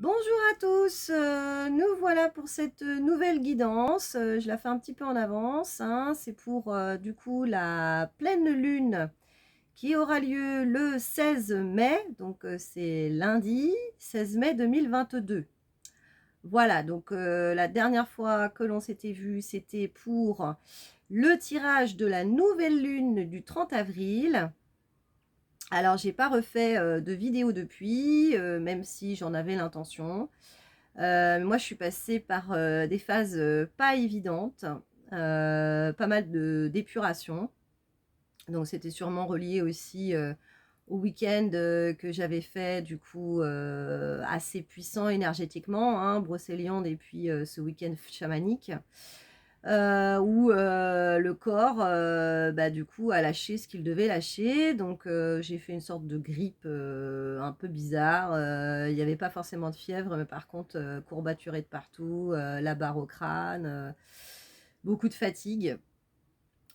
Bonjour à tous, nous voilà pour cette nouvelle guidance. Je la fais un petit peu en avance, hein. C'est pour du coup la pleine lune qui aura lieu le 16 mai, donc c'est lundi 16 mai 2022. Voilà, donc la dernière fois que l'on s'était vu, c'était pour le tirage de la nouvelle lune du 30 avril. Alors j'ai pas refait de vidéo depuis, même si j'en avais l'intention. Moi, je suis passée par des phases pas évidentes, pas mal d'épuration. Donc, c'était sûrement relié aussi au week-end que j'avais fait, du coup, assez puissant énergétiquement, hein, Brocéliande, et puis ce week-end chamanique, où le corps, bah, du coup, a lâché ce qu'il devait lâcher. Donc, j'ai fait une sorte de grippe un peu bizarre. Il n'y avait pas forcément de fièvre, mais par contre, courbaturé de partout, la barre au crâne, beaucoup de fatigue.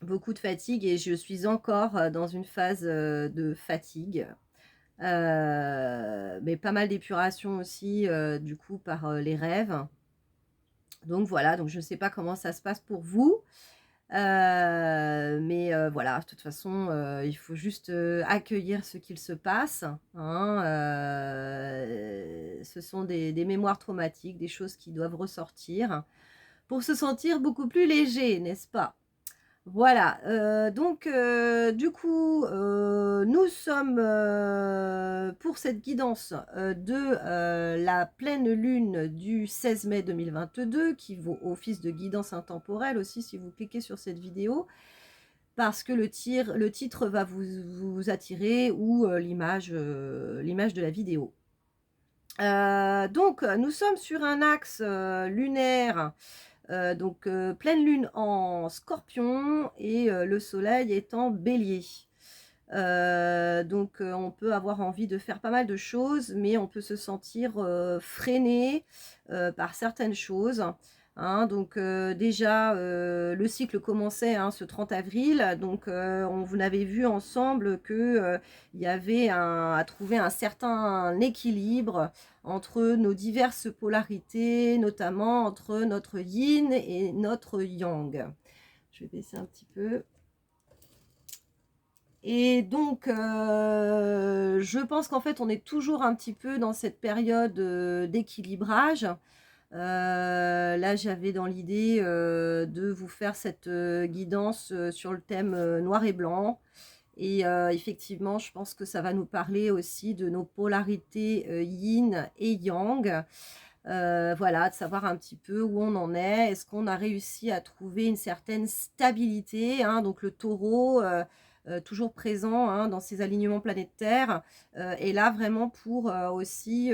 Beaucoup de fatigue et je suis encore dans une phase de fatigue. Mais pas mal d'épuration aussi, du coup, par les rêves. Donc voilà, donc je ne sais pas comment ça se passe pour vous. Mais voilà, de toute façon, il faut juste accueillir ce qu'il se passe, hein. Ce sont des mémoires traumatiques, des choses qui doivent ressortir pour se sentir beaucoup plus léger, n'est-ce pas? Voilà, donc du coup, nous sommes, pour cette guidance, de, la pleine lune du 16 mai 2022 qui vaut office de guidance intemporelle aussi si vous cliquez sur cette vidéo, parce que le titre va vous attirer ou, l'image de la vidéo. Donc nous sommes sur un axe, lunaire. Donc pleine lune en Scorpion et le soleil est en Bélier. Donc on peut avoir envie de faire pas mal de choses, mais on peut se sentir, freiné, par certaines choses, hein. Donc déjà, le cycle commençait, hein, ce 30 avril, donc on avait vu ensemble que, il y avait à trouver un certain équilibre entre nos diverses polarités, notamment entre notre yin et notre yang. Je vais baisser un petit peu. Et donc, je pense qu'en fait, on est toujours un petit peu dans cette période d'équilibrage. Là, j'avais dans l'idée de vous faire cette guidance sur le thème noir et blanc. Et effectivement, je pense que ça va nous parler aussi de nos polarités yin et yang. Voilà, de savoir un petit peu où on en est. Est-ce qu'on a réussi à trouver une certaine stabilité, hein, donc le taureau, toujours présent, hein, dans ses alignements planétaires, est là vraiment pour aussi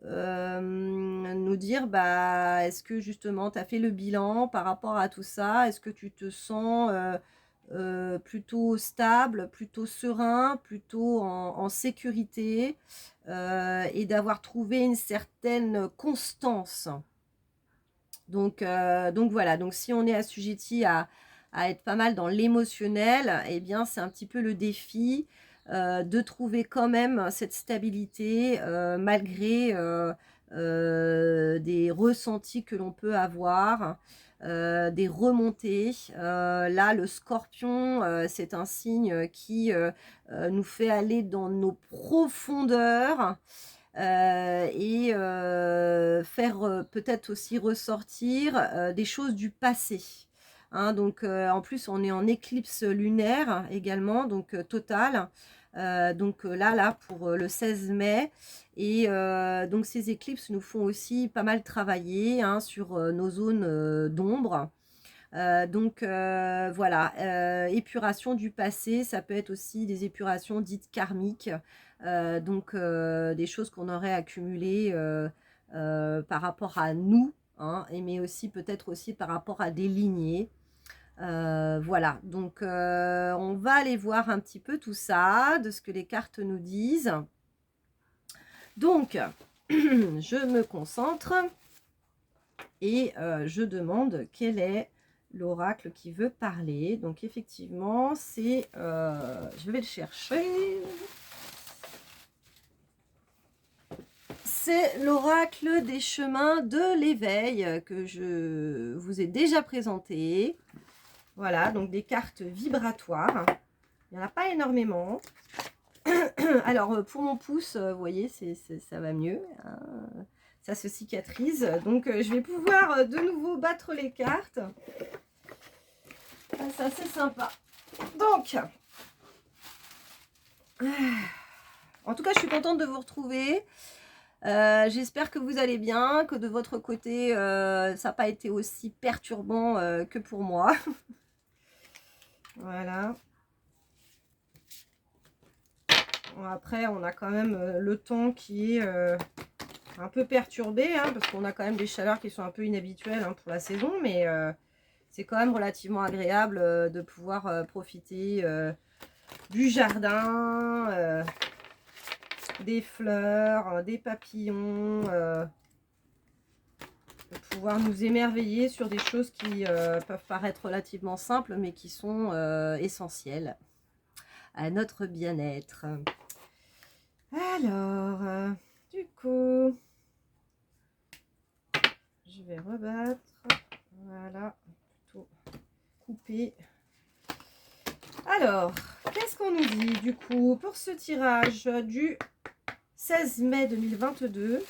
nous dire, bah, est-ce que justement tu as fait le bilan par rapport à tout ça? Est-ce que tu te sens plutôt stable, plutôt serein, plutôt en sécurité, et d'avoir trouvé une certaine constance. Donc voilà, donc si on est assujetti à être pas mal dans l'émotionnel, eh bien c'est un petit peu le défi de trouver quand même cette stabilité malgré des ressentis que l'on peut avoir, des remontées. Là, le scorpion, c'est un signe qui nous fait aller dans nos profondeurs et faire peut-être aussi ressortir des choses du passé. Hein, donc en plus, on est en éclipse lunaire également, donc totale. Donc là, pour le 16 mai. Et donc ces éclipses nous font aussi pas mal travailler, hein, sur nos zones d'ombre. Donc voilà, épuration du passé, ça peut être aussi des épurations dites karmiques, donc des choses qu'on aurait accumulées par rapport à nous, hein, mais aussi peut-être aussi par rapport à des lignées. Voilà, donc on va aller voir un petit peu tout ça, de ce que les cartes nous disent. Donc, je me concentre et je demande quel est l'oracle qui veut parler. Donc effectivement, c'est... je vais le chercher. c'est l'oracle des chemins de l'éveil que je vous ai déjà présenté. Voilà, donc des cartes vibratoires. Il n'y en a pas énormément. Alors, pour mon pouce, vous voyez, ça va mieux. Hein. Ça se cicatrise. Donc, je vais pouvoir de nouveau battre les cartes. C'est assez sympa. Donc, en tout cas, je suis contente de vous retrouver. J'espère que vous allez bien, que de votre côté, ça n'a pas été aussi perturbant que pour moi. Voilà. Bon, après, on a quand même le temps qui est un peu perturbé, hein, parce qu'on a quand même des chaleurs qui sont un peu inhabituelles hein, pour la saison, mais c'est quand même relativement agréable de pouvoir profiter du jardin, des fleurs, des papillons, de pouvoir nous émerveiller sur des choses qui peuvent paraître relativement simples, mais qui sont essentielles à notre bien-être. Alors, du coup, je vais rebattre. Voilà, plutôt couper. Alors, qu'est-ce qu'on nous dit du coup pour ce tirage du 16 mai 2022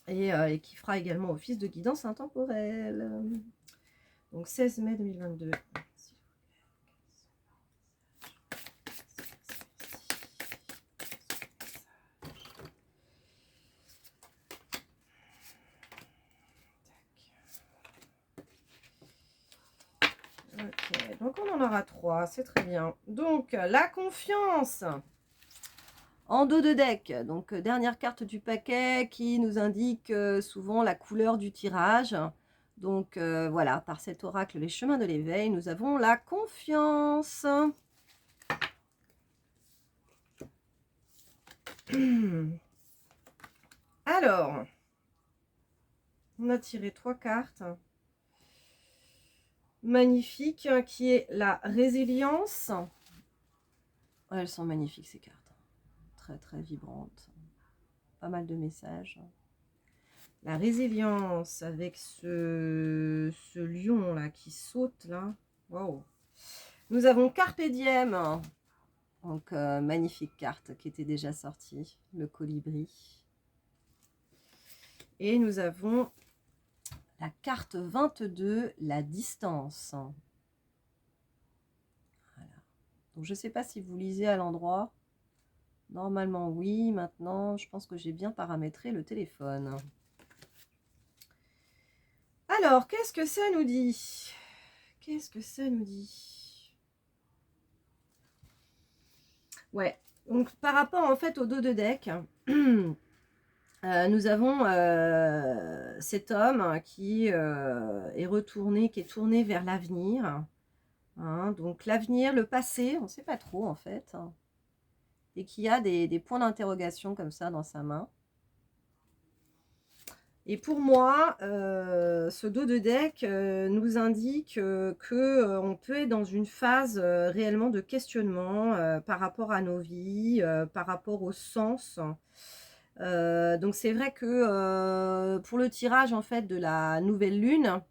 et qui fera également office de guidance intemporelle. Donc 16 mai 2022. Ok, donc on en aura 3, c'est très bien. Donc la confiance en dos de deck, donc dernière carte du paquet qui nous indique souvent la couleur du tirage. Donc voilà, par cet oracle les chemins de l'éveil, nous avons la confiance. Alors, on a tiré 3 cartes. Magnifique, qui est la résilience. Ouais, elles sont magnifiques ces cartes. Très très vibrantes. Pas mal de messages. La résilience avec ce lion là qui saute là. Waouh. Nous avons Carpe Diem. Donc magnifique carte qui était déjà sortie. Le colibri. Et nous avons la carte 22, la distance. Voilà. Donc je ne sais pas si vous lisez à l'endroit. Normalement oui. Maintenant je pense que j'ai bien paramétré le téléphone. Alors, qu'est-ce que ça nous dit? Qu'est-ce que ça nous dit? Ouais, donc par rapport en fait au dos de deck, nous avons cet homme qui est retourné, qui est tourné vers l'avenir. Hein, donc l'avenir, le passé, on ne sait pas trop en fait. Et qui a des points d'interrogation comme ça dans sa main. Et pour moi, ce dos de deck nous indique qu'on peut être dans une phase réellement de questionnement par rapport à nos vies, par rapport au sens. Donc c'est vrai que pour le tirage en fait de la nouvelle lune,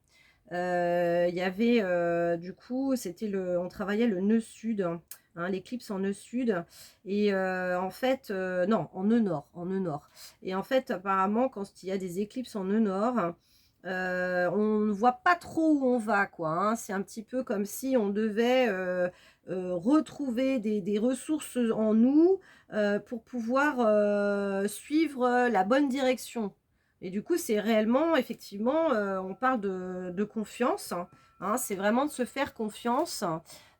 il y avait du coup, on travaillait le nœud sud. Hein, l'éclipse en nœud sud et en fait non en nœud nord et en fait apparemment quand il y a des éclipses en nœud nord on ne voit pas trop où on va quoi hein. C'est un petit peu comme si on devait retrouver des ressources en nous pour pouvoir suivre la bonne direction et du coup c'est réellement effectivement on parle de confiance hein, c'est vraiment de se faire confiance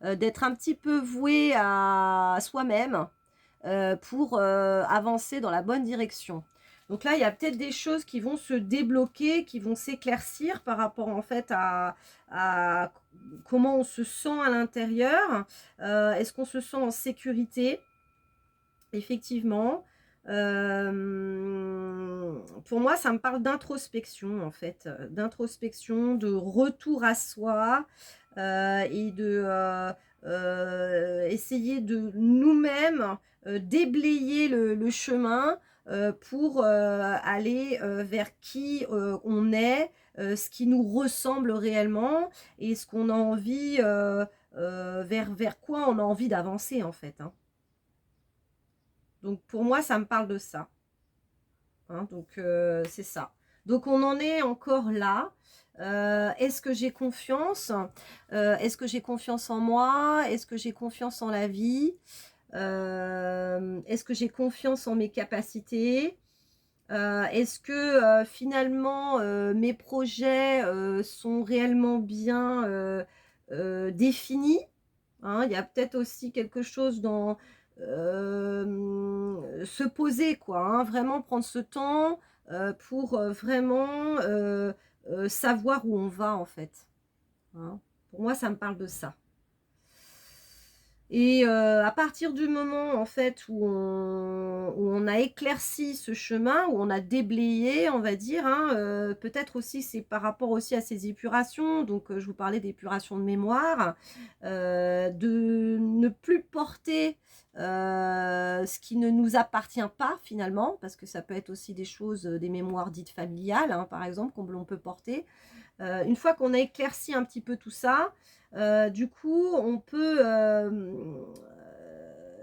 d'être un petit peu voué à soi-même pour avancer dans la bonne direction. Donc là, il y a peut-être des choses qui vont se débloquer, qui vont s'éclaircir par rapport en fait à comment on se sent à l'intérieur. Est-ce qu'on se sent en sécurité? Effectivement. Pour moi, ça me parle d'introspection en fait, d'introspection, de retour à soi et de essayer de nous-mêmes déblayer le chemin pour aller vers qui on est, ce qui nous ressemble réellement et ce qu'on a envie, vers quoi on a envie d'avancer en fait, hein. Donc pour moi, ça me parle de ça, hein, donc c'est ça. Donc on en est encore là. Est-ce que j'ai confiance? Est-ce que j'ai confiance en moi? Est-ce que j'ai confiance en la vie? Est-ce que j'ai confiance en mes capacités? Est-ce que, finalement, mes projets, sont réellement bien, définis? Hein, il y a peut-être aussi quelque chose dans, se poser quoi, hein, vraiment prendre ce temps, pour, vraiment, savoir où on va en fait, hein. Pour moi, ça me parle de ça. Et à partir du moment, en fait, où on a éclairci ce chemin, où on a déblayé, on va dire, hein, peut-être aussi c'est par rapport aussi à ces épurations, donc je vous parlais d'épuration de mémoire, de ne plus porter, ce qui ne nous appartient pas finalement, parce que ça peut être aussi des choses, des mémoires dites familiales, hein, par exemple, qu'on l'on peut porter. Une fois qu'on a éclairci un petit peu tout ça, du coup, on peut,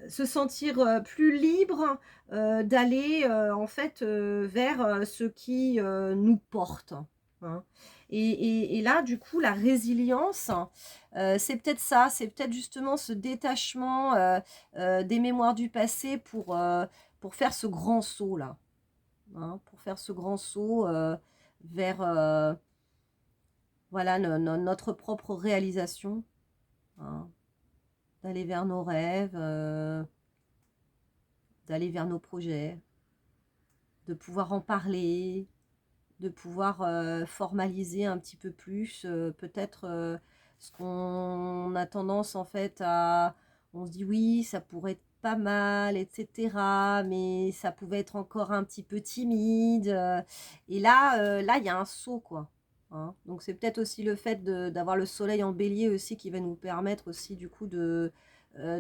se sentir, plus libre, d'aller, en fait, vers, ce qui, nous porte, hein. Et là, du coup, la résilience, c'est peut-être ça, c'est peut-être justement ce détachement, des mémoires du passé pour faire ce grand saut-là, hein, pour faire ce grand saut, vers, voilà, notre propre réalisation, hein, d'aller vers nos rêves, d'aller vers nos projets, de pouvoir en parler, de pouvoir, formaliser un petit peu plus, peut-être, ce qu'on a tendance en fait à on se dit: «Oui, ça pourrait être pas mal et cetera», mais ça pouvait être encore un petit peu timide, et là, il y a un saut quoi, hein. Donc c'est peut-être aussi le fait d'avoir le soleil en bélier aussi qui va nous permettre aussi du coup de se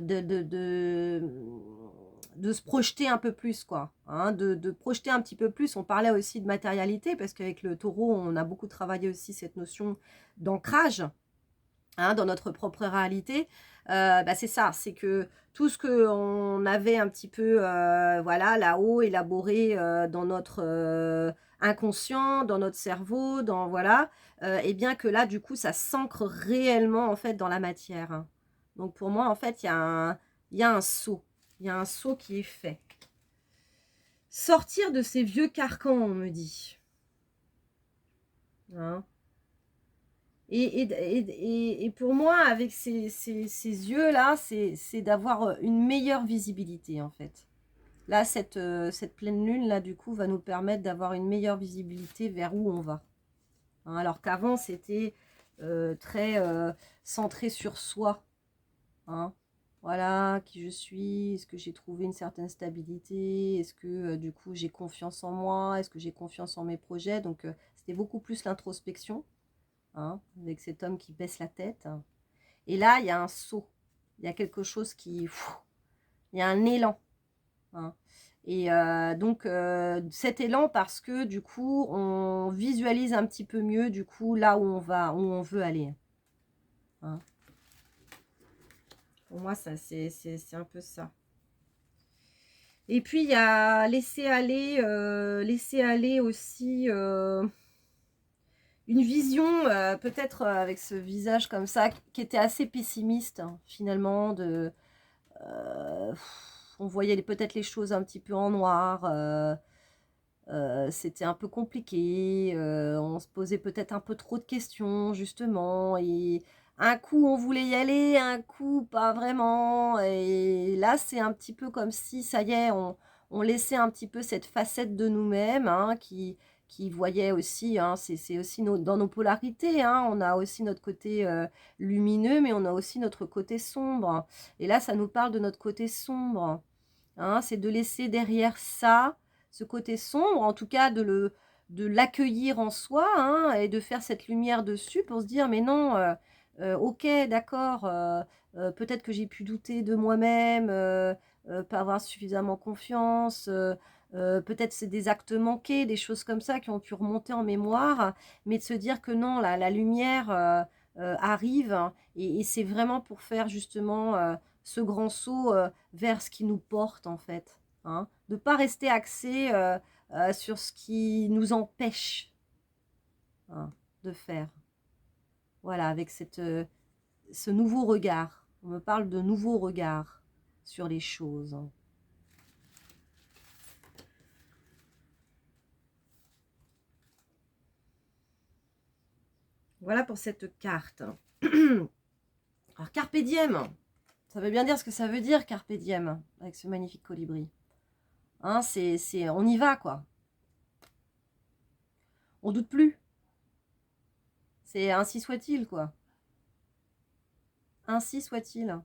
projeter un peu plus quoi, hein, de projeter un petit peu plus. On parlait aussi de matérialité parce qu'avec le taureau, on a beaucoup travaillé aussi cette notion d'ancrage, hein, dans notre propre réalité. Bah, c'est ça, c'est que tout ce qu'on avait un petit peu, voilà, là-haut élaboré, dans notre, inconscient, dans notre cerveau, dans voilà, et bien que là, du coup, ça s'ancre réellement, en fait, dans la matière, hein. Donc pour moi, en fait, il y a un saut. Il y a un saut qui est fait. Sortir de ces vieux carcans, on me dit, hein. Et pour moi, avec ces yeux-là, c'est d'avoir, une meilleure visibilité, en fait. Là, cette pleine lune-là, du coup, va nous permettre d'avoir une meilleure visibilité vers où on va, hein. Alors qu'avant, c'était, très, centré sur soi, hein. Voilà, qui je suis, est-ce que j'ai trouvé une certaine stabilité, est-ce que, du coup, j'ai confiance en moi, est-ce que j'ai confiance en mes projets? Donc, c'était beaucoup plus l'introspection, hein, avec cet homme qui baisse la tête. Et là, il y a un saut, il y a quelque chose qui, il y a un élan, hein. Et donc cet élan parce que du coup, on visualise un petit peu mieux du coup là où on va, où on veut aller, hein. Pour moi, ça c'est un peu ça. Et puis il y a laisser aller aussi. Une vision, peut-être, avec ce visage comme ça, qui était assez pessimiste, hein, finalement, heu, on voyait peut-être les choses un petit peu en noir, c'était un peu compliqué, on se posait peut-être un peu trop de questions, justement et un coup, on voulait y aller, un coup, pas vraiment et là, c'est un petit peu comme si, ça y est, on laissait un petit peu cette facette de nous-mêmes, hein, qui voyait aussi, hein, c'est aussi dans nos polarités, hein, on a aussi notre côté, lumineux, mais on a aussi notre côté sombre et là, ça nous parle de notre côté sombre, hein. C'est de laisser derrière ça, ce côté sombre, en tout cas de l'accueillir en soi, hein, et de faire cette lumière dessus pour se dire: «Mais non, OK, d'accord, peut-être que j'ai pu douter de moi-même, pas avoir suffisamment confiance, peut-être c'est des actes manqués, des choses comme ça qui ont pu remonter en mémoire, mais de se dire que non, la lumière arrive, hein, et c'est vraiment pour faire justement ce grand saut vers ce qui nous porte en fait. Hein, de ne pas rester axé sur ce qui nous empêche, hein, de faire. Voilà, avec ce nouveau regard. On me parle de nouveau regard sur les choses. Hein. Voilà pour cette carte. Alors, Carpe Diem, ça veut bien dire ce que ça veut dire, Carpe Diem, avec ce magnifique colibri. Hein, on y va, quoi. On doute plus. C'est ainsi soit-il, quoi. Ainsi soit-il.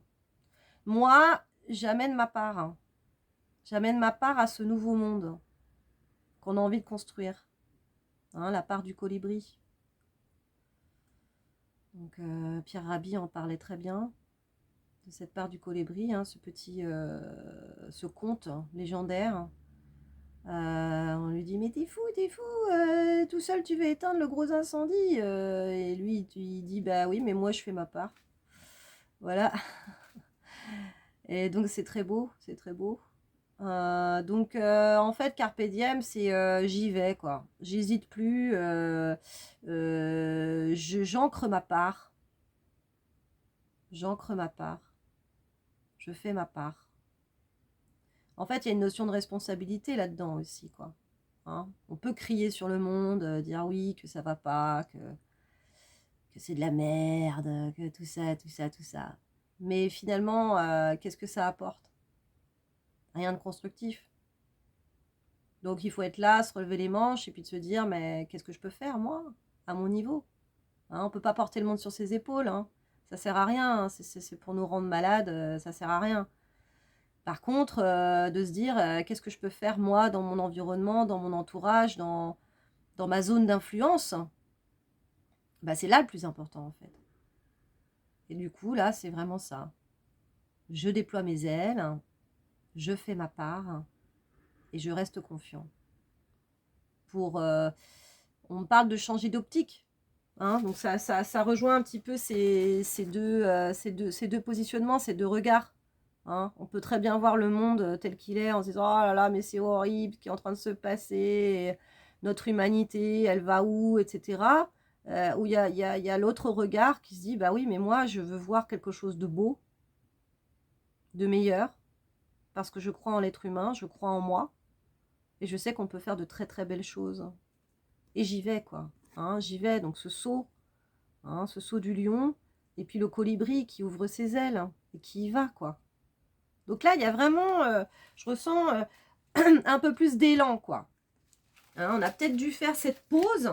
Moi, j'amène ma part. Hein. J'amène ma part à ce nouveau monde qu'on a envie de construire. Hein, la part du colibri. Donc, Pierre Rabhi en parlait très bien. De cette part du colibri, hein, ce conte légendaire. On lui dit mais t'es fou, tout seul tu veux éteindre le gros incendie. Et lui il dit bah oui mais moi je fais ma part. Voilà. Et donc c'est très beau, c'est très beau. Donc en fait Carpe Diem c'est j'y vais quoi. J'hésite plus. J'ancre ma part. J'ancre ma part. Je fais ma part. En fait, il y a une notion de responsabilité là-dedans aussi, quoi. Hein, on peut crier sur le monde, dire oui, que ça va pas, que c'est de la merde, que tout ça, tout ça, tout ça. Mais finalement, qu'est-ce que ça apporte? Rien de constructif. Donc il faut être là, se relever les manches et puis de se dire, mais qu'est-ce que je peux faire, moi, à mon niveau? Hein, on ne peut pas porter le monde sur ses épaules. Hein. Ça sert à rien. Hein. C'est pour nous rendre malades, ça sert à rien. Par contre, de se dire, qu'est-ce que je peux faire, moi, dans mon environnement, dans mon entourage, dans ma zone d'influence, bah, c'est là le plus important, en fait. Et du coup, là, c'est vraiment ça. Je déploie mes ailes, je fais ma part, et je reste confiant. On me parle de changer d'optique. Hein, donc ça rejoint un petit peu ces deux positionnements, ces deux regards. Hein. On peut très bien voir le monde tel qu'il est en se disant oh là là mais c'est horrible ce qui est en train de se passer, notre humanité elle va où, etc. Où il y a l'autre regard qui se dit bah oui mais moi je veux voir quelque chose de beau, de meilleur, parce que je crois en l'être humain, je crois en moi et je sais qu'on peut faire de très très belles choses. Et j'y vais quoi. Hein, j'y vais, donc ce saut du lion, et puis le colibri qui ouvre ses ailes et qui y va, quoi. Donc là, il y a vraiment, je ressens un peu plus d'élan, quoi. Hein, on a peut-être dû faire cette pause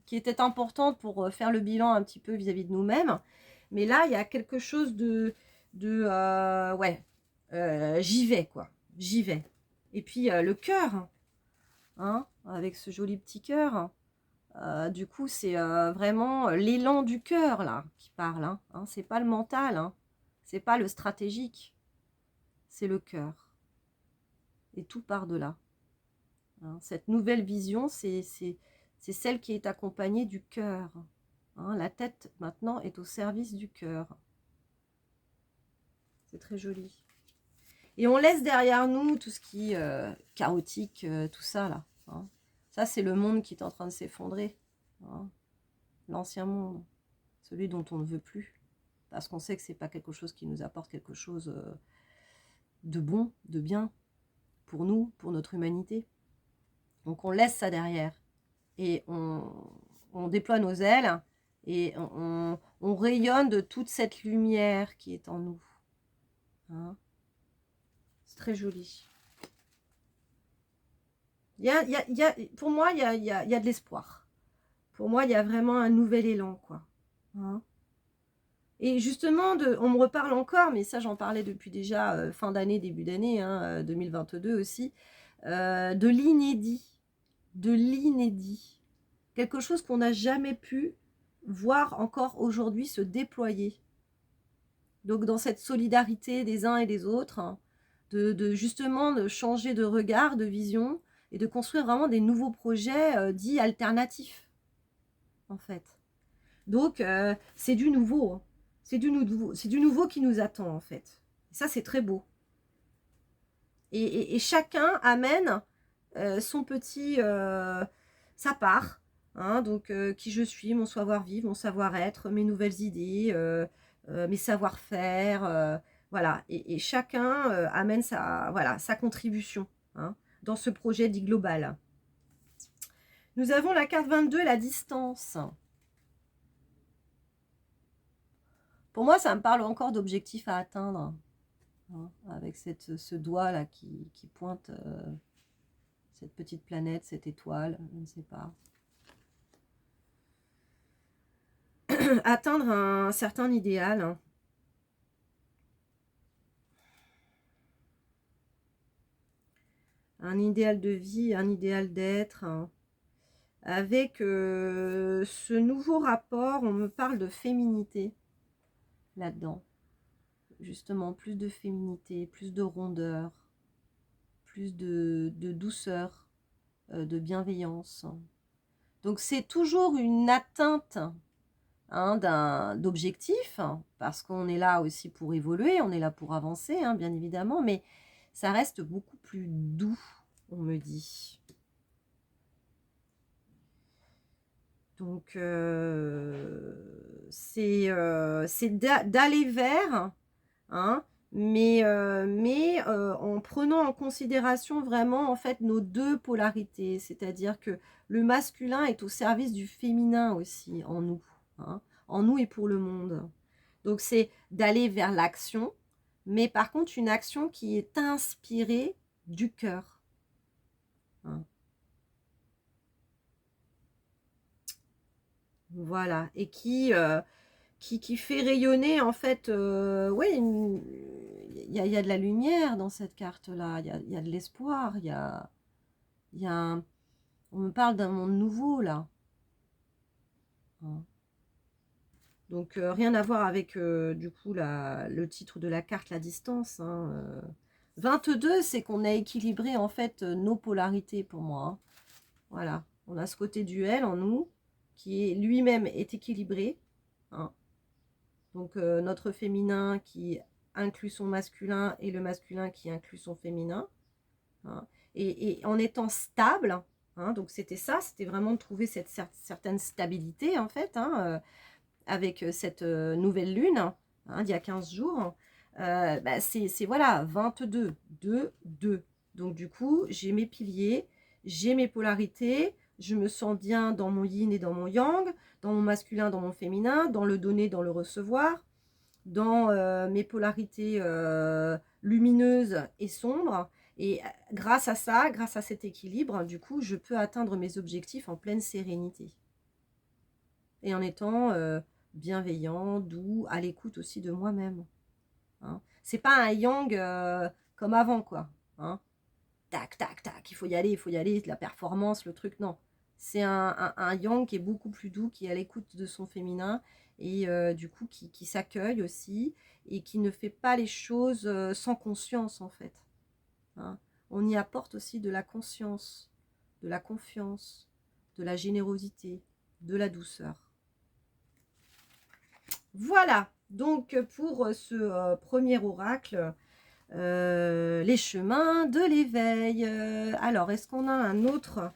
qui était importante pour faire le bilan un petit peu vis-à-vis de nous-mêmes. Mais là, il y a quelque chose ouais, j'y vais, quoi. J'y vais. Et puis le cœur, hein, avec ce joli petit cœur. Du coup, c'est vraiment l'élan du cœur là qui parle. Hein. C'est pas le mental, hein. C'est pas le stratégique, c'est le cœur. Et tout part de là. Hein. Cette nouvelle vision, c'est celle qui est accompagnée du cœur. Hein. La tête maintenant est au service du cœur. C'est très joli. Et on laisse derrière nous tout ce qui est chaotique, tout ça là. Hein. Ça, c'est le monde qui est en train de s'effondrer. Hein. L'ancien monde, celui dont on ne veut plus, parce qu'on sait que c'est pas quelque chose qui nous apporte quelque chose de bon, de bien, pour nous, pour notre humanité. Donc on laisse ça derrière, et on déploie nos ailes, et on rayonne de toute cette lumière qui est en nous. Hein, c'est très joli. Pour moi, il y a de l'espoir. Pour moi, il y a vraiment un nouvel élan, quoi. Hein. Et justement, on me reparle encore, mais ça j'en parlais depuis déjà fin d'année, début d'année, hein, 2022 aussi, de l'inédit. De l'inédit. Quelque chose qu'on n'a jamais pu voir encore aujourd'hui se déployer. Donc dans cette solidarité des uns et des autres, hein, justement de changer de regard, de vision, et de construire vraiment des nouveaux projets dits alternatifs, en fait. Donc, c'est du nouveau, hein. C'est du nouveau qui nous attend, en fait. Et ça, c'est très beau. Et chacun amène son petit, sa part, hein, donc qui je suis, mon savoir-vivre, mon savoir-être, mes nouvelles idées, mes savoir-faire, voilà. Et chacun amène voilà, sa contribution, hein, dans ce projet dit global. Nous avons la carte 22, la distance. Pour moi, ça me parle encore d'objectifs à atteindre, hein, avec ce doigt-là qui pointe cette petite planète, cette étoile, je ne sais pas. Atteindre un certain idéal, hein. Un idéal de vie, un idéal d'être, hein. Avec ce nouveau rapport, on me parle de féminité là-dedans. Justement, plus de féminité, plus de rondeur, plus de douceur, de bienveillance. Donc c'est toujours une atteinte, hein, d'objectifs, parce qu'on est là aussi pour évoluer, on est là pour avancer, hein, bien évidemment, mais ça reste beaucoup plus doux, on me dit. Donc, c'est d'aller vers, hein, mais en prenant en considération vraiment, en fait, nos deux polarités. C'est-à-dire que le masculin est au service du féminin aussi, en nous, hein, en nous et pour le monde. Donc, c'est d'aller vers l'action, mais par contre, une action qui est inspirée du cœur, hein. Voilà, et qui fait rayonner, en fait, oui, il y a de la lumière dans cette carte-là, il y a de l'espoir, on me parle d'un monde nouveau, là. Hein. Donc, rien à voir avec, du coup, le titre de la carte, la distance, hein. 22, c'est qu'on a équilibré, en fait, nos polarités, pour moi, hein. Voilà, on a ce côté duel en nous, qui est lui-même est équilibré, hein. Donc, notre féminin qui inclut son masculin et le masculin qui inclut son féminin, hein. Et en étant stable, hein, donc c'était ça, c'était vraiment de trouver cette certaine stabilité, en fait, hein, avec cette nouvelle lune, hein, d'il y a 15 jours. Bah, c'est voilà, 22, 2, 2. Donc, du coup, j'ai mes piliers, j'ai mes polarités, je me sens bien dans mon yin et dans mon yang, dans mon masculin, dans mon féminin, dans le donner, dans le recevoir, dans mes polarités lumineuses et sombres. Et grâce à ça, grâce à cet équilibre, du coup, je peux atteindre mes objectifs en pleine sérénité. Et en étant bienveillant, doux, à l'écoute aussi de moi-même, hein. C'est pas un yang comme avant, quoi, hein. Tac, tac, tac, il faut y aller, la performance, le truc, non. C'est un yang qui est beaucoup plus doux, qui est à l'écoute de son féminin et du coup qui s'accueille aussi et qui ne fait pas les choses sans conscience, en fait, hein. On y apporte aussi de la conscience, de la confiance, de la générosité, de la douceur. Voilà, donc pour ce premier oracle, les chemins de l'éveil. Alors, est-ce qu'on a un autre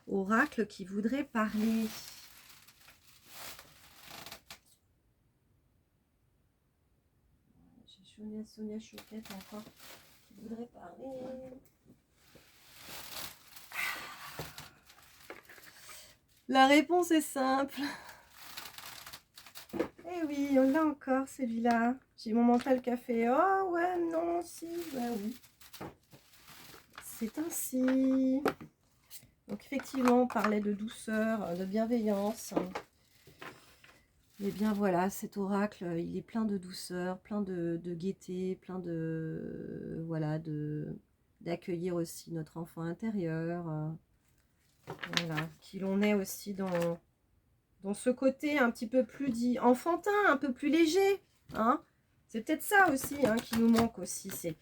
oracle qui voudrait parler? J'ai Sonia Choquette encore qui voudrait parler. La réponse est simple. Eh oui, on l'a encore celui-là. J'ai mon mental café. Oh ouais, non, si, bah oui. C'est ainsi. Donc effectivement, on parlait de douceur, de bienveillance. Et bien voilà, cet oracle, il est plein de douceur, plein de gaieté, plein de... voilà, d'accueillir aussi notre enfant intérieur. Voilà, qu'il en est aussi dans ce côté un petit peu plus dit enfantin, un peu plus léger, hein. C'est peut-être ça aussi, hein, qui nous manque aussi, c'est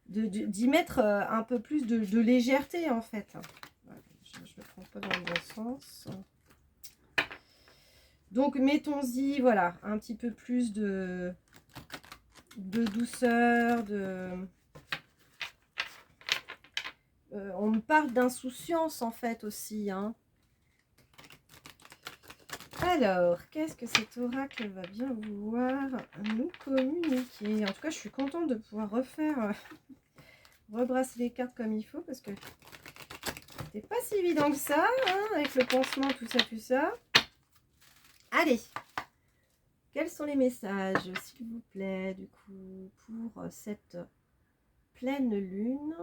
d'y mettre un peu plus de légèreté en fait. Voilà, je ne le prends pas dans le bon sens. Donc mettons-y, voilà, un petit peu plus de douceur, on me parle d'insouciance en fait aussi, hein. Alors, qu'est-ce que cet oracle va bien vouloir nous communiquer? En tout cas, je suis contente de pouvoir rebrasser les cartes comme il faut, parce que c'était pas si évident que ça, hein, avec le pansement, tout ça, tout ça. Allez, quels sont les messages, s'il vous plaît, du coup, pour cette pleine lune,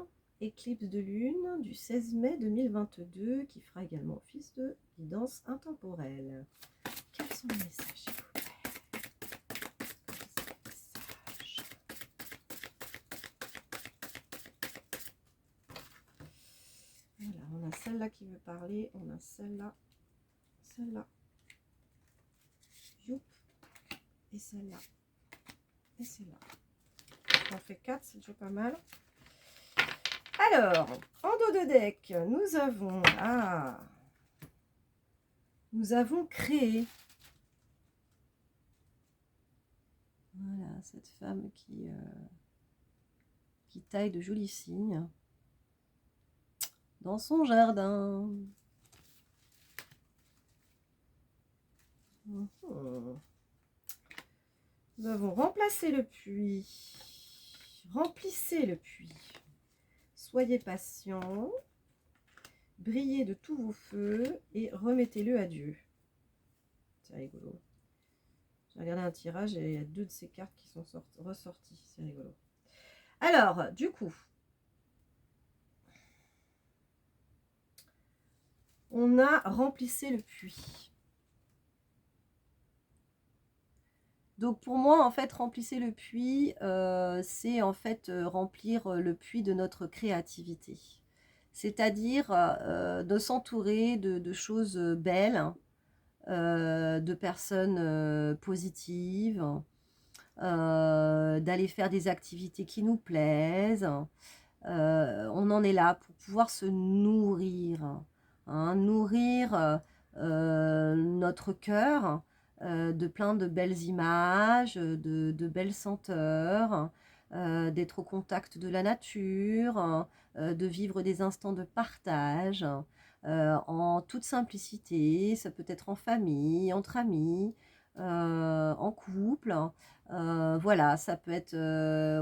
éclipse de lune du 16 mai 2022, qui fera également office de guidance intemporelle. Quels sont les messages, s'il vous plaît? Voilà, on a celle-là qui veut parler, on a celle-là, celle-là, youp, et celle-là, et celle-là. On fait 4, c'est déjà pas mal. Alors, en dos de deck, nous avons créé. Voilà, cette femme qui taille de jolis cygnes dans son jardin. Nous avons remplacé le puits. Remplissez le puits. Soyez patient. Brillez de tous vos feux et remettez-le à Dieu. C'est rigolo. J'ai regardé un tirage et il y a 2 de ces cartes qui sont ressorties. C'est rigolo. Alors, du coup, on a remplissé le puits. Donc pour moi, en fait, remplissez le puits, c'est en fait remplir le puits de notre créativité. C'est-à-dire de s'entourer de choses belles, de personnes positives, d'aller faire des activités qui nous plaisent. On en est là pour pouvoir se nourrir, hein, nourrir notre cœur de plein de belles images, de belles senteurs, d'être au contact de la nature, de vivre des instants de partage en toute simplicité. Ça peut être en famille, entre amis, en couple. Voilà, ça peut être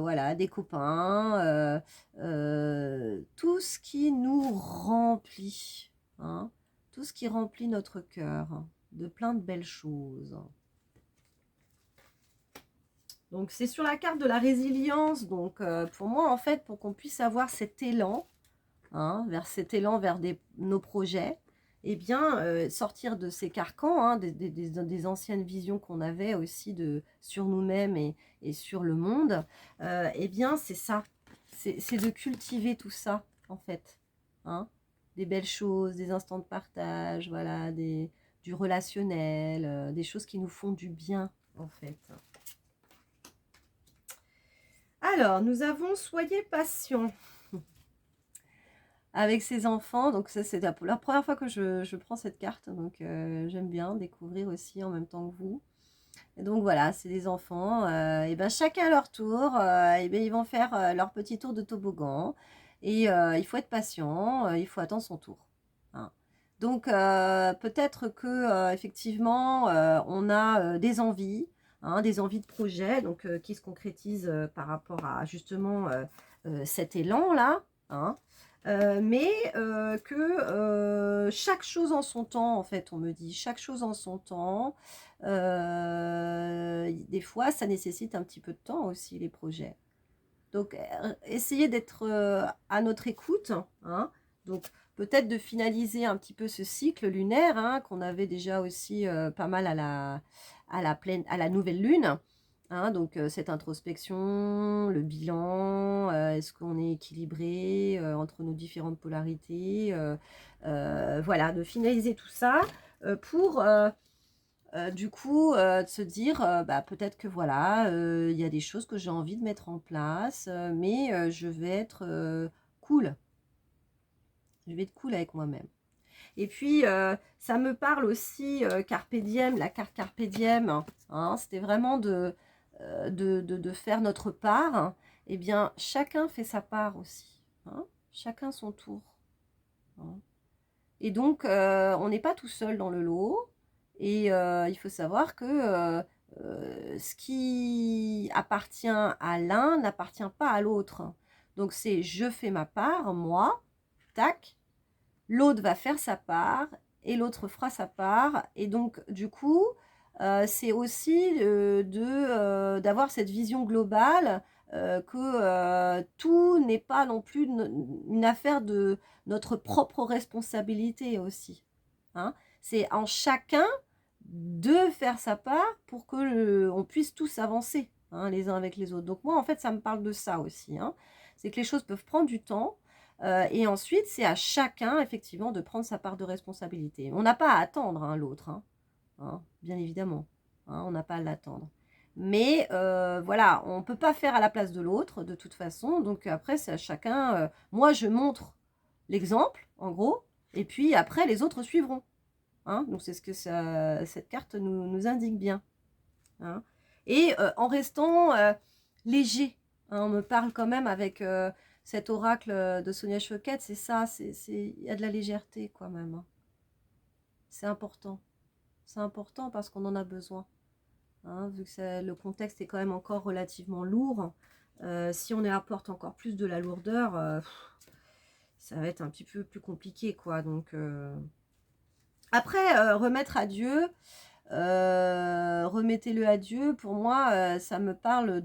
voilà, des copains, tout ce qui nous remplit, hein, tout ce qui remplit notre cœur de plein de belles choses. Donc c'est sur la carte de la résilience. Donc pour moi, en fait, pour qu'on puisse avoir cet élan, hein, vers nos projets, eh bien, sortir de ces carcans, hein, des anciennes visions qu'on avait aussi sur nous-mêmes et sur le monde, eh bien, c'est ça. C'est de cultiver tout ça, en fait. Hein, des belles choses, des instants de partage, voilà, du relationnel, des choses qui nous font du bien, en fait. Alors, nous avons Soyez patient avec ses enfants. Donc ça, c'est la première fois que je prends cette carte. Donc j'aime bien découvrir aussi en même temps que vous. Et donc voilà, c'est des enfants. Et ben chacun à leur tour, et ben ils vont faire leur petit tour de toboggan. Et il faut être patient, il faut attendre son tour. Hein. Donc peut-être que effectivement, on a des envies. Hein, des envies de projet, donc qui se concrétisent par rapport à justement cet élan-là. Hein. Mais que chaque chose en son temps, en fait, on me dit, chaque chose en son temps. Des fois, ça nécessite un petit peu de temps aussi, les projets. Donc, essayez d'être à notre écoute. Hein. Donc, peut-être de finaliser un petit peu ce cycle lunaire, hein, qu'on avait déjà aussi pas mal à la nouvelle lune. Hein, donc cette introspection, le bilan, est-ce qu'on est équilibré entre nos différentes polarités, voilà, de finaliser tout ça pour du coup, de se dire, bah, peut-être que voilà, il y a des choses que j'ai envie de mettre en place, mais je vais être cool. Je vais être cool avec moi-même. Et puis, ça me parle aussi, Carpe Diem, la carte Carpe Diem, hein, c'était vraiment de faire notre part. Hein. Eh bien, chacun fait sa part aussi. Hein, chacun son tour. Hein. Et donc, on n'est pas tout seul dans le lot. Et il faut savoir que ce qui appartient à l'un n'appartient pas à l'autre. Donc, c'est je fais ma part, moi, tac, l'autre va faire sa part et l'autre fera sa part. Et donc, du coup, c'est aussi d'avoir cette vision globale que tout n'est pas non plus une affaire de notre propre responsabilité aussi. Hein. C'est en chacun de faire sa part pour que on puisse tous avancer hein, les uns avec les autres. Donc moi, en fait, ça me parle de ça aussi. Hein. C'est que les choses peuvent prendre du temps. Et ensuite, c'est à chacun, effectivement, de prendre sa part de responsabilité. On n'a pas à attendre hein, l'autre, hein, bien évidemment. Hein, on n'a pas à l'attendre. Mais voilà, on ne peut pas faire à la place de l'autre, de toute façon. Donc après, c'est à chacun. Moi, je montre l'exemple, en gros. Et puis après, les autres suivront. Hein, donc c'est ce que cette carte nous indique bien. Hein. Et en restant léger, hein, on me parle quand même avec cet oracle de Sonia Choquette, c'est ça, il y a de la légèreté quand même. Hein. C'est important. C'est important parce qu'on en a besoin. Hein, vu que le contexte est quand même encore relativement lourd. Si on apporte encore plus de la lourdeur, ça va être un petit peu plus compliqué, quoi. Donc, après, remettre à Dieu, remettez-le à Dieu, pour moi, ça me parle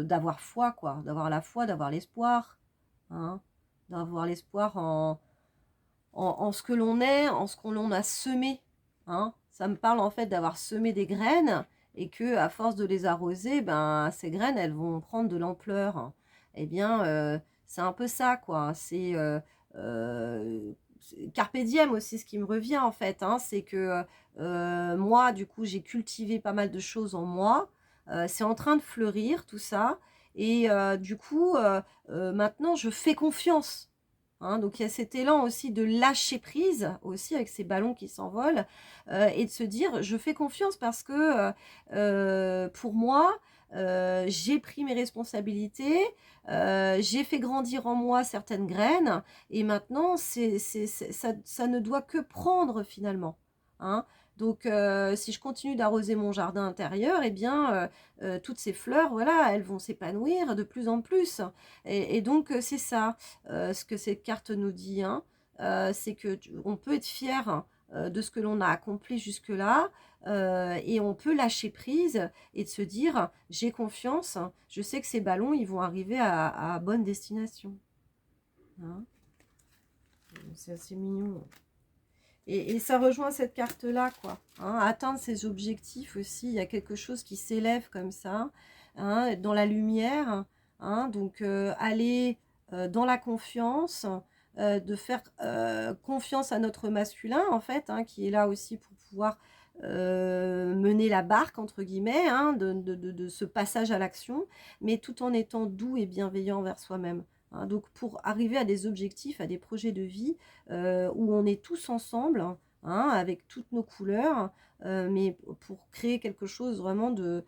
d'avoir foi, quoi. D'avoir la foi, d'avoir l'espoir. Hein, d'avoir l'espoir en ce que l'on est, en ce qu'on l'on a semé. Hein. Ça me parle en fait d'avoir semé des graines et que à force de les arroser, ben, ces graines, elles vont prendre de l'ampleur. Eh bien, c'est un peu ça, quoi. Carpe diem aussi, ce qui me revient en fait, hein, c'est que moi, du coup, j'ai cultivé pas mal de choses en moi. C'est en train de fleurir tout ça. Et du coup, maintenant, je fais confiance. Hein, donc il y a cet élan aussi de lâcher prise, aussi avec ces ballons qui s'envolent, et de se dire je fais confiance parce que pour moi, j'ai pris mes responsabilités, j'ai fait grandir en moi certaines graines, et maintenant ça ne doit que prendre finalement. Hein. Donc si je continue d'arroser mon jardin intérieur, eh bien toutes ces fleurs, voilà, elles vont s'épanouir de plus en plus. Et donc c'est ça ce que cette carte nous dit, hein, c'est que on peut être fier de ce que l'on a accompli jusque-là et on peut lâcher prise et de se dire j'ai confiance, je sais que ces ballons ils vont arriver à bonne destination. Hein. C'est assez mignon. Et ça rejoint cette carte-là, quoi. Hein, atteindre ses objectifs aussi, il y a quelque chose qui s'élève comme ça, hein, dans la lumière. Hein, donc, aller dans la confiance, de faire confiance à notre masculin, en fait, hein, qui est là aussi pour pouvoir mener la barque, entre guillemets, hein, de ce passage à l'action, mais tout en étant doux et bienveillant envers soi-même. Hein, donc, pour arriver à des objectifs, à des projets de vie, où on est tous ensemble, hein, avec toutes nos couleurs, mais pour créer quelque chose vraiment de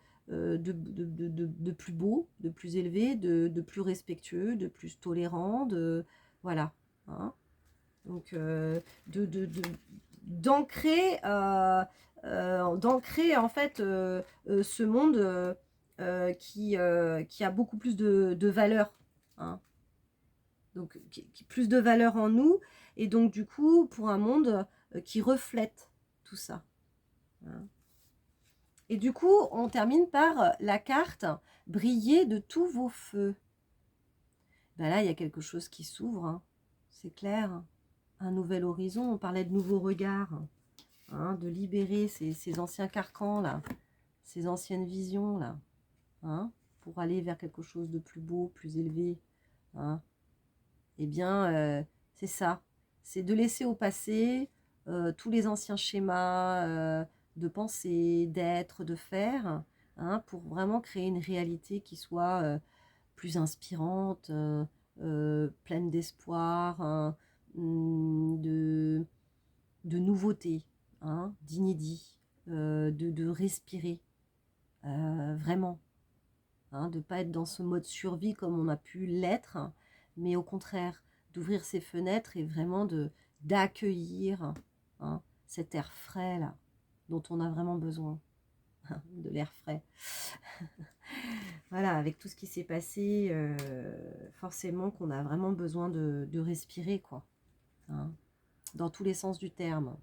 plus beau, de plus élevé, de plus respectueux, de plus tolérant, voilà. Hein. Donc, d'ancrer en fait ce monde qui a beaucoup plus de valeur. Hein. Donc plus de valeur en nous, et donc du coup pour un monde qui reflète tout ça. Hein. Et du coup on termine par la carte briller de tous vos feux. Ben là il y a quelque chose qui s'ouvre, hein. C'est clair, un nouvel horizon, on parlait de nouveaux regards, hein, de libérer ces anciens carcans là, ces anciennes visions là, hein, pour aller vers quelque chose de plus beau, plus élevé. Hein. Eh bien, c'est ça. C'est de laisser au passé tous les anciens schémas, de penser, d'être, de faire, hein, pour vraiment créer une réalité qui soit plus inspirante, pleine d'espoir, hein, de nouveautés, hein, d'inédits, de respirer, vraiment, hein, de ne pas être dans ce mode survie comme on a pu l'être, mais au contraire, d'ouvrir ses fenêtres et vraiment d'accueillir, hein, cet air frais là, dont on a vraiment besoin, de l'air frais. Voilà, avec tout ce qui s'est passé, forcément qu'on a vraiment besoin de respirer, quoi, hein, dans tous les sens du terme.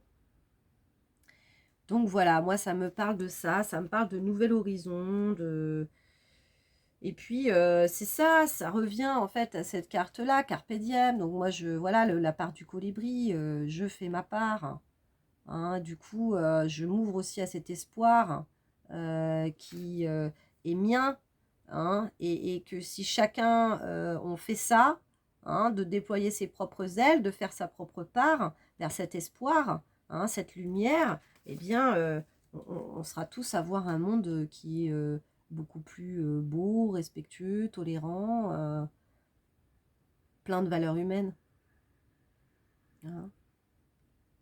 Donc voilà, moi ça me parle de ça me parle de nouvel horizon, et puis c'est ça, ça revient en fait à cette carte-là, Carpe Diem. Donc moi, voilà, la part du colibri, je fais ma part, hein. Du coup, je m'ouvre aussi à cet espoir qui est mien, hein, et que si chacun on fait ça, hein, de déployer ses propres ailes, de faire sa propre part vers cet espoir, hein, cette lumière, eh bien, on sera tous à voir un monde qui est beaucoup plus beau, respectueux, tolérant, plein de valeurs humaines, hein,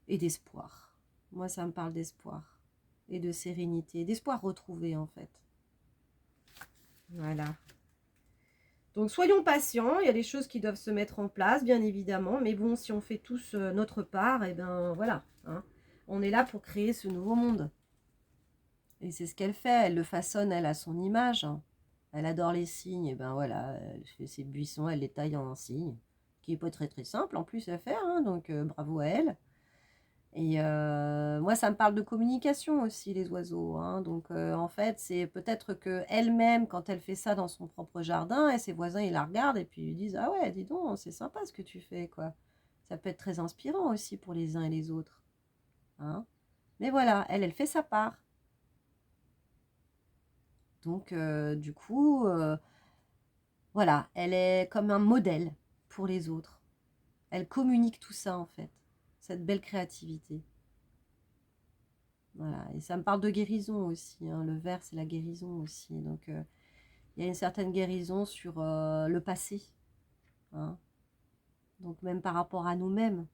et d'espoir. Moi, ça me parle d'espoir et de sérénité, d'espoir retrouvé en fait. Voilà. Donc soyons patients, il y a des choses qui doivent se mettre en place, bien évidemment, mais bon, si on fait tous notre part, et ben voilà, hein, on est là pour créer ce nouveau monde. Et c'est ce qu'elle fait, elle le façonne, elle, à son image, hein. Elle adore les cygnes, et ben voilà, elle fait ses buissons, elle les taille en cygnes, qui n'est pas très très simple en plus à faire, hein, donc bravo à elle. Et moi, ça me parle de communication aussi, les oiseaux, hein. Donc, en fait, c'est peut-être qu'elle-même, quand elle fait ça dans son propre jardin, et ses voisins, ils la regardent et puis ils disent: «Ah ouais, dis donc, c'est sympa ce que tu fais, quoi». Ça peut être très inspirant aussi pour les uns et les autres, hein. Mais voilà, elle fait sa part. Donc, du coup, voilà, elle est comme un modèle pour les autres. Elle communique tout ça, en fait, cette belle créativité. Voilà, et ça me parle de guérison aussi, hein. Le vert, c'est la guérison aussi. Donc, il y a une certaine guérison sur le passé, hein. Donc, même par rapport à nous-mêmes,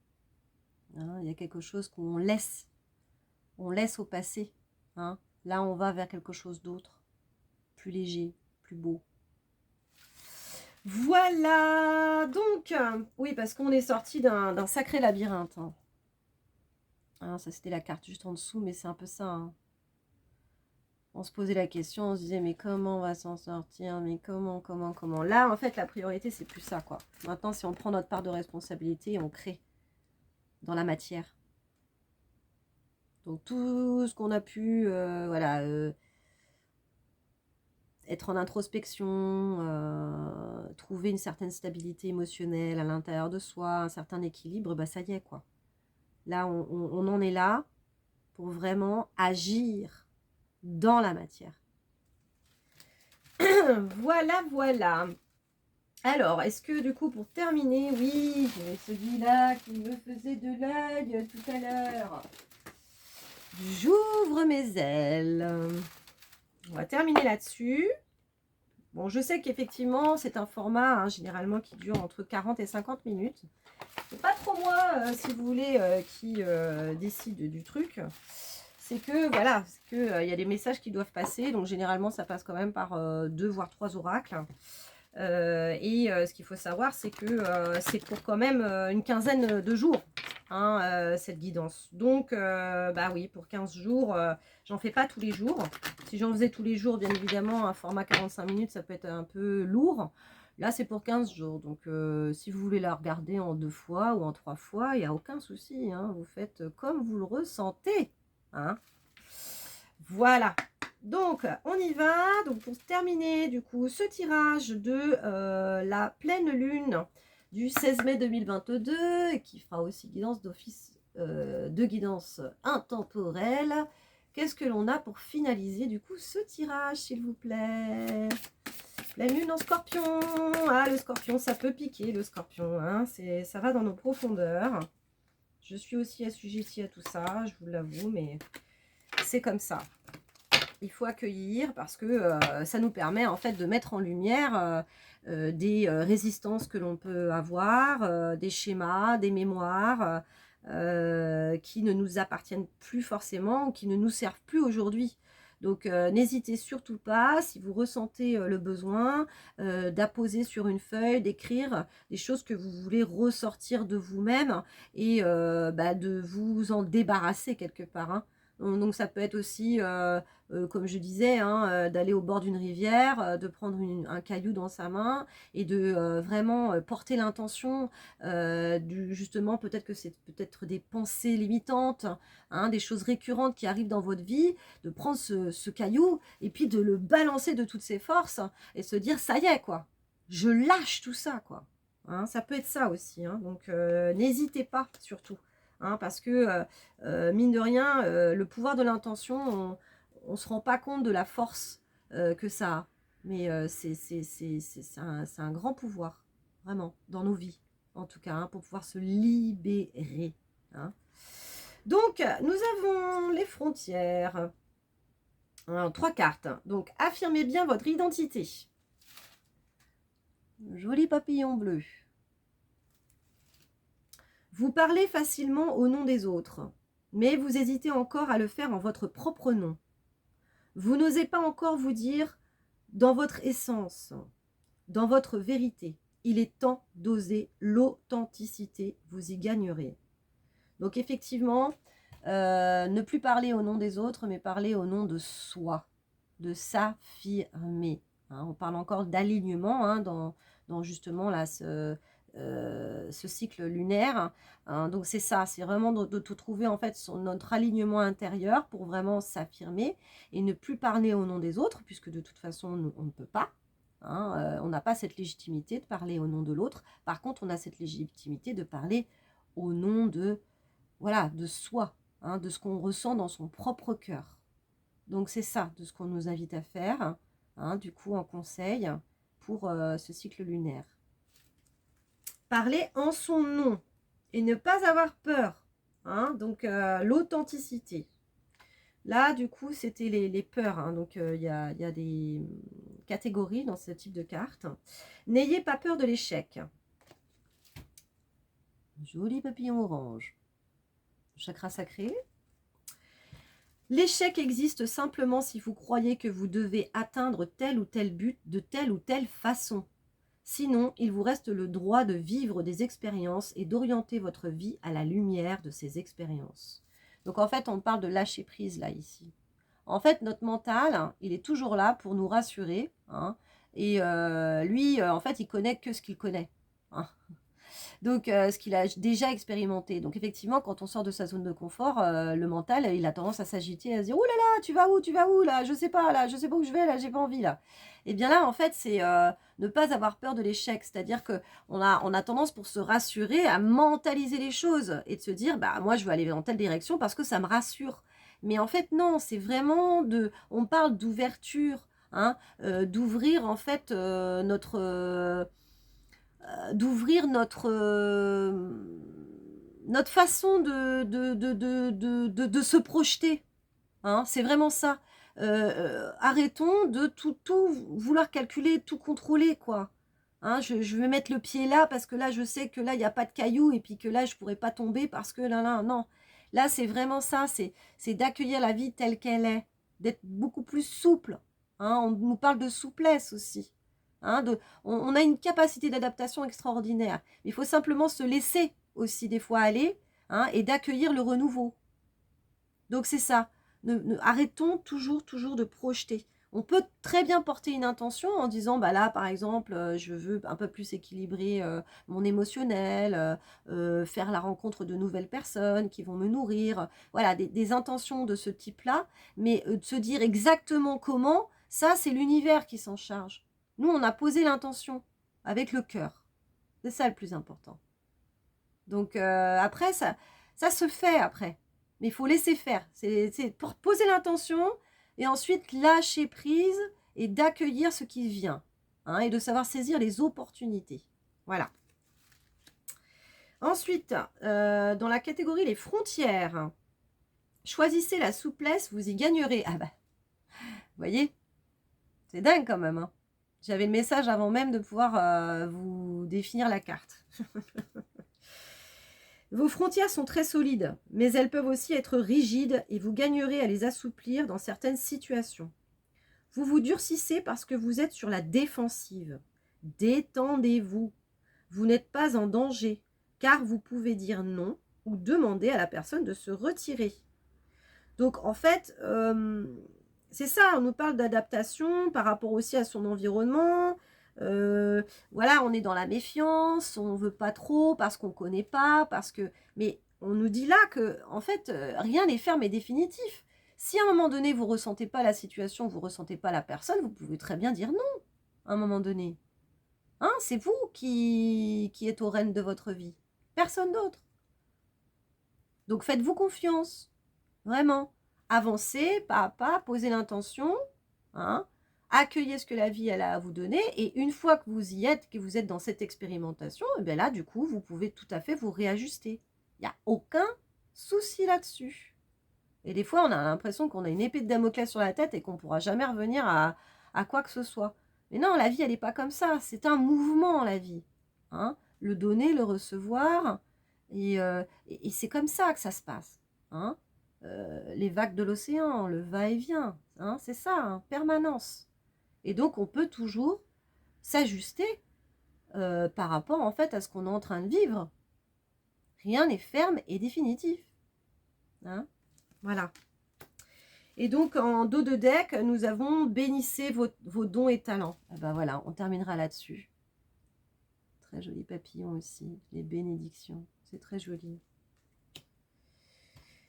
hein, il y a quelque chose qu'on laisse. On laisse au passé, hein. Là, on va vers quelque chose d'autre, plus léger, plus beau. Voilà, donc, oui, parce qu'on est sorti d'un sacré labyrinthe, hein. Hein, ça, c'était la carte juste en dessous, mais c'est un peu ça, hein. On se posait la question, on se disait mais comment on va s'en sortir, mais comment. Là, en fait, la priorité, c'est plus ça, quoi. Maintenant, si on prend notre part de responsabilité, on crée dans la matière. Donc, tout ce qu'on a pu, voilà, être en introspection, trouver une certaine stabilité émotionnelle à l'intérieur de soi, un certain équilibre, bah ça y est, quoi. Là, on en est là pour vraiment agir dans la matière. Voilà, voilà. Alors, est-ce que du coup, pour terminer, oui, j'avais celui-là qui me faisait de l'œil tout à l'heure. J'ouvre mes ailes. On va terminer là-dessus. Bon, je sais qu'effectivement, c'est un format, hein, généralement, qui dure entre 40 et 50 minutes. C'est pas trop moi, si vous voulez, qui décide du truc. C'est que, voilà, il y a des messages qui doivent passer. Donc, généralement, ça passe quand même par 2 voire 3 oracles. Ce qu'il faut savoir, c'est que c'est pour quand même une quinzaine de jours, hein, cette guidance. Donc, bah oui, pour 15 jours, j'en fais pas tous les jours. Si j'en faisais tous les jours, bien évidemment, un format 45 minutes, ça peut être un peu lourd. Là, c'est pour 15 jours. Donc, si vous voulez la regarder en 2 fois ou en 3 fois, il n'y a aucun souci, hein. Vous faites comme vous le ressentez, hein. Voilà. Donc, on y va. Donc, pour terminer, du coup, ce tirage de la pleine lune du 16 mai 2022, qui fera aussi guidance d'office de guidance intemporelle. Qu'est-ce que l'on a pour finaliser, du coup, ce tirage, s'il vous plaît? Pleine lune en scorpion. Ah, le scorpion, ça peut piquer, le scorpion, hein. Ça va dans nos profondeurs. Je suis aussi assujettie à tout ça, je vous l'avoue, mais c'est comme ça. Il faut accueillir parce que ça nous permet en fait de mettre en lumière des résistances que l'on peut avoir, des schémas, des mémoires qui ne nous appartiennent plus forcément ou qui ne nous servent plus aujourd'hui. Donc n'hésitez surtout pas, si vous ressentez le besoin, d'apposer sur une feuille, d'écrire des choses que vous voulez ressortir de vous-même et de vous en débarrasser quelque part. Hein. Donc ça peut être aussi, comme je disais, hein, d'aller au bord d'une rivière, de prendre un caillou dans sa main et de vraiment porter l'intention justement, peut-être que c'est peut-être des pensées limitantes, hein, des choses récurrentes qui arrivent dans votre vie, de prendre ce caillou et puis de le balancer de toutes ses forces et se dire ça y est quoi, je lâche tout ça quoi. Hein, ça peut être ça aussi, hein, donc n'hésitez pas surtout. Hein, parce que, mine de rien, le pouvoir de l'intention, on ne se rend pas compte de la force que ça a. Mais c'est un grand pouvoir, vraiment, dans nos vies, en tout cas, hein, pour pouvoir se libérer. Hein. Donc, nous avons les frontières. Alors, 3 cartes. Donc, affirmez bien votre identité. Joli papillon bleu. Vous parlez facilement au nom des autres, mais vous hésitez encore à le faire en votre propre nom. Vous n'osez pas encore vous dire dans votre essence, dans votre vérité. Il est temps d'oser l'authenticité, vous y gagnerez. Donc effectivement, ne plus parler au nom des autres, mais parler au nom de soi, de s'affirmer. Hein, on parle encore d'alignement hein, dans justement là, ce cycle lunaire. Hein, donc c'est ça, c'est vraiment de trouver en fait notre alignement intérieur pour vraiment s'affirmer et ne plus parler au nom des autres, puisque de toute façon on ne peut pas. Hein, on n'a pas cette légitimité de parler au nom de l'autre. Par contre, on a cette légitimité de parler au nom de, voilà, de soi, hein, de ce qu'on ressent dans son propre cœur. Donc c'est ça, de ce qu'on nous invite à faire, hein, du coup en conseil pour ce cycle lunaire. Parler en son nom et ne pas avoir peur. Hein, donc l'authenticité. Là, du coup, c'était les peurs. Hein, donc il y a des catégories dans ce type de carte. N'ayez pas peur de l'échec. Joli papillon orange. Chakra sacré. L'échec existe simplement si vous croyez que vous devez atteindre tel ou tel but de telle ou telle façon. Sinon, il vous reste le droit de vivre des expériences et d'orienter votre vie à la lumière de ces expériences. Donc en fait, on parle de lâcher prise là, ici. En fait, notre mental, hein, il est toujours là pour nous rassurer. Hein, et lui, en fait, il connaît que ce qu'il connaît. Hein. Donc, ce qu'il a déjà expérimenté. Donc, effectivement, quand on sort de sa zone de confort, le mental, il a tendance à s'agiter, à se dire « Ouh là là, tu vas où là? Je sais pas, là, je sais pas où je vais, là, j'ai pas envie, là. » Et bien là, en fait, c'est ne pas avoir peur de l'échec. C'est-à-dire qu'on a tendance, pour se rassurer, à mentaliser les choses et de se dire « Bah, moi, je veux aller dans telle direction parce que ça me rassure. » Mais en fait, non, c'est vraiment on parle d'ouverture, hein, d'ouvrir, en fait, d'ouvrir notre façon de se projeter. Hein, c'est vraiment ça. Arrêtons de tout vouloir calculer, tout contrôler, quoi. Hein, je vais mettre le pied là parce que là, je sais que là, il n'y a pas de cailloux et puis que là, je ne pourrais pas tomber parce que là, non. Là, c'est vraiment ça. C'est d'accueillir la vie telle qu'elle est, d'être beaucoup plus souple. Hein, on nous parle de souplesse aussi. Hein, on a une capacité d'adaptation extraordinaire. Il faut simplement se laisser aussi des fois aller, hein, et d'accueillir le renouveau. Donc c'est ça. Arrêtons toujours de projeter. On peut très bien porter une intention en disant, bah là par exemple, je veux un peu plus équilibrer mon émotionnel, faire la rencontre de nouvelles personnes qui vont me nourrir. Voilà, des intentions de ce type-là. Mais de se dire exactement comment, ça c'est l'univers qui s'en charge. Nous, on a posé l'intention avec le cœur. C'est ça le plus important. Donc après, ça se fait après. Mais il faut laisser faire. C'est pour poser l'intention et ensuite lâcher prise et d'accueillir ce qui vient. Hein, et de savoir saisir les opportunités. Voilà. Ensuite, dans la catégorie les frontières. Choisissez la souplesse, vous y gagnerez. Ah bah, vous voyez, c'est dingue quand même. Hein. J'avais le message avant même de pouvoir vous définir la carte. Vos frontières sont très solides, mais elles peuvent aussi être rigides et vous gagnerez à les assouplir dans certaines situations. Vous vous durcissez parce que vous êtes sur la défensive. Détendez-vous. Vous n'êtes pas en danger, car vous pouvez dire non ou demander à la personne de se retirer. Donc en fait, c'est ça, on nous parle d'adaptation par rapport aussi à son environnement. Voilà, on est dans la méfiance, on ne veut pas trop parce qu'on ne connaît pas, parce que... Mais on nous dit là que, en fait, rien n'est ferme et définitif. Si à un moment donné, vous ne ressentez pas la situation, vous ne ressentez pas la personne, vous pouvez très bien dire non, à un moment donné. Hein, c'est vous qui êtes au règne de votre vie, personne d'autre. Donc faites-vous confiance, vraiment. Avancez, pas à pas, posez l'intention, hein, accueillez ce que la vie elle a à vous donner, et une fois que vous y êtes, que vous êtes dans cette expérimentation, et bien là, du coup, vous pouvez tout à fait vous réajuster. Il n'y a aucun souci là-dessus. Et des fois, on a l'impression qu'on a une épée de Damoclès sur la tête et qu'on ne pourra jamais revenir à quoi que ce soit. Mais non, la vie, elle n'est pas comme ça. C'est un mouvement, la vie. Hein, le donner, le recevoir. Et c'est comme ça que ça se passe. Hein, les vagues de l'océan, le va-et-vient. Hein, c'est ça, hein, permanence. Et donc, on peut toujours s'ajuster par rapport, en fait, à ce qu'on est en train de vivre. Rien n'est ferme et définitif. Hein, voilà. Et donc, en dos de deck, nous avons bénissez vos dons et talents. Et ben voilà, on terminera là-dessus. Très joli papillon aussi, les bénédictions. C'est très joli.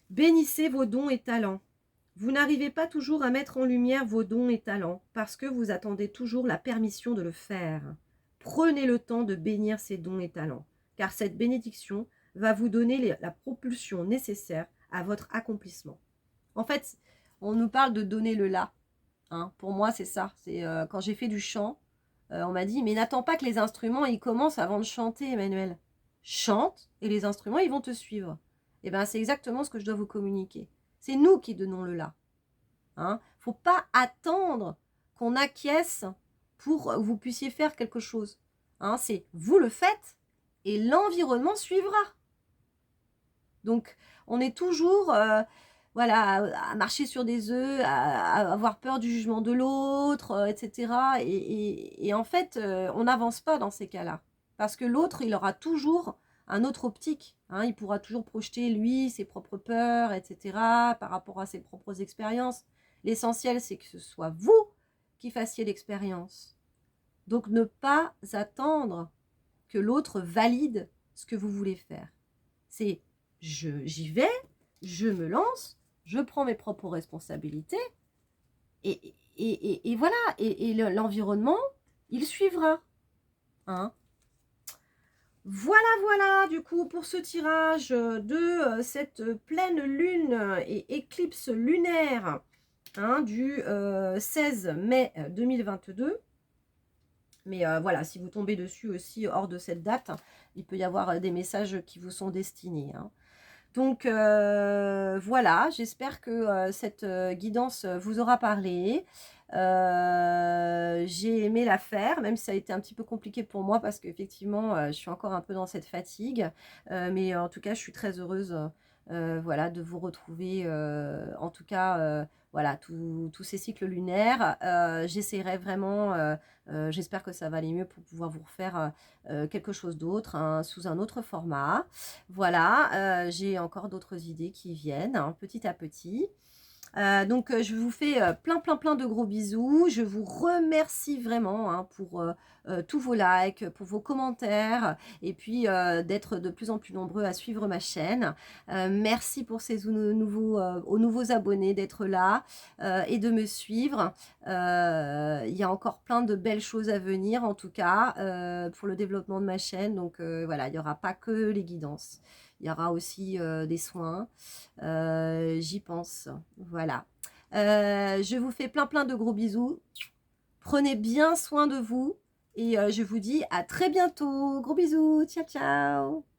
Bénissez vos dons et talents. Vous n'arrivez pas toujours à mettre en lumière vos dons et talents parce que vous attendez toujours la permission de le faire. Prenez le temps de bénir ces dons et talents, car cette bénédiction va vous donner la propulsion nécessaire à votre accomplissement. En fait, on nous parle de donner le là. Hein, pour moi, c'est ça. C'est quand j'ai fait du chant, on m'a dit, mais n'attends pas que les instruments ils commencent avant de chanter, Emmanuel. Chante et les instruments, ils vont te suivre. Et bien, c'est exactement ce que je dois vous communiquer. C'est nous qui donnons le là. Hein, faut pas attendre qu'on acquiesce pour que vous puissiez faire quelque chose. Hein, c'est vous le faites et l'environnement suivra. Donc, on est toujours voilà, à marcher sur des œufs, à avoir peur du jugement de l'autre, etc. Et en fait, on n'avance pas dans ces cas-là. Parce que l'autre, il aura toujours un autre optique. Hein, il pourra toujours projeter, lui, ses propres peurs, etc. par rapport à ses propres expériences. L'essentiel, c'est que ce soit vous qui fassiez l'expérience. Donc, ne pas attendre que l'autre valide ce que vous voulez faire. C'est j'y vais, je me lance, je prends mes propres responsabilités et voilà. Et l'environnement, il suivra. Hein, voilà, du coup, pour ce tirage de cette pleine lune et éclipse lunaire hein, du 16 mai 2022. Mais voilà, si vous tombez dessus aussi hors de cette date, il peut y avoir des messages qui vous sont destinés. Hein. Donc voilà, j'espère que cette guidance vous aura parlé. J'ai aimé la faire, même si ça a été un petit peu compliqué pour moi parce qu'effectivement, je suis encore un peu dans cette fatigue. Mais en tout cas, je suis très heureuse voilà, de vous retrouver, en tout cas, voilà, tous ces cycles lunaires. J'essaierai vraiment, j'espère que ça va aller mieux pour pouvoir vous refaire quelque chose d'autre, hein, sous un autre format. Voilà, j'ai encore d'autres idées qui viennent hein, petit à petit. Donc, je vous fais plein de gros bisous. Je vous remercie vraiment hein, pour tous vos likes, pour vos commentaires et puis d'être de plus en plus nombreux à suivre ma chaîne. Merci pour aux nouveaux abonnés d'être là et de me suivre. Il y a encore plein de belles choses à venir en tout cas pour le développement de ma chaîne. Donc, voilà, il n'y aura pas que les guidances. Il y aura aussi des soins. J'y pense. Voilà. Je vous fais plein de gros bisous. Prenez bien soin de vous. Et je vous dis à très bientôt. Gros bisous. Ciao, ciao.